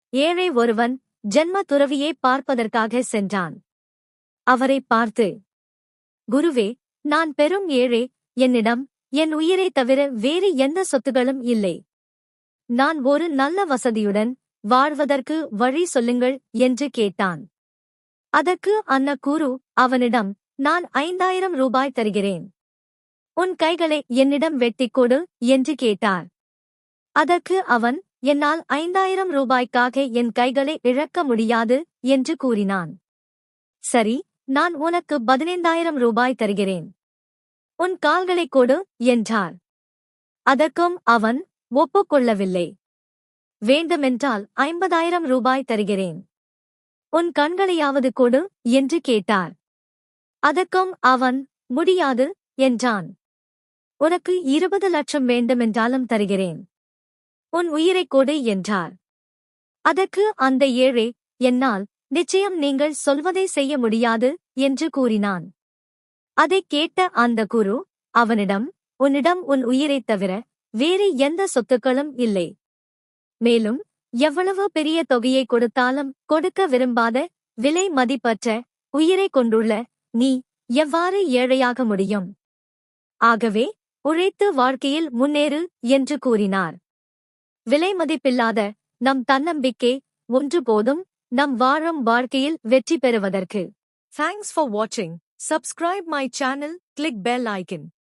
ஏழை ஒருவன் ஜென்ம துறவியை பார்ப்பதற்காக சென்றான். அவரைப் பார்த்து, குருவே, நான் பெரும் ஏழை, என்னிடம் என் உயிரைத் தவிர வேறு எந்த சொத்துகளும் இல்லை. நான் ஒரு நல்ல வசதியுடன் வாழ்வதற்கு வழி சொல்லுங்கள் என்று கேட்டான். அதற்கு அந்த குரு அவனிடம், நான் 5000 ரூபாய் தருகிறேன். உன் கைகளை என்னிடம் வெட்டிக் கொடு என்று கேட்டார். அதற்கு அவன், என்னால் 5000 ரூபாய்க்காக என் கைகளை இழக்க முடியாது என்று கூறினான். சரி, நான் உனக்கு 15000 ரூபாய் தருகிறேன். உன் கால்களைக் கொடு என்றார். அதற்கும் அவன் ஒப்புக்கொள்ளவில்லை. வேண்டுமென்றால் 50000 ரூபாய் தருகிறேன். உன் கண்களையாவது கொடு என்று கேட்டார். அதற்கும் அவன் முடியாது என்றான். உனக்கு 20 லட்சம் வேண்டுமென்றாலும் தருகிறேன். உன் உயிரைக் கொடு என்றார். அதற்கு அந்த ஏழை, என்னால் நிச்சயம் நீங்கள் சொல்வதை செய்ய முடியாது என்று கூறினான். அதைக் கேட்ட அந்த குரு அவனிடம், உன்னிடம் உன் உயிரைத் தவிர வேறு எந்த சொத்துக்களும் இல்லை. மேலும் எவ்வளவு பெரிய தொகையை கொடுத்தாலும் கொடுக்க விரும்பாத விலை மதிப்பற்ற உயிரைக் கொண்டுள்ள நீ எவ்வாறு ஏழையாக முடியும்? ஆகவே உழைத்து வாழ்க்கையில் முன்னேறு என்று கூறினார். விலை மதிப்பில்லாத நம் தன்னம்பிக்கை ஒன்று போதும் நம் வாழும் வாழ்க்கையில் வெற்றி பெறுவதற்கு. Thanks for watching. Subscribe my channel, click bell icon.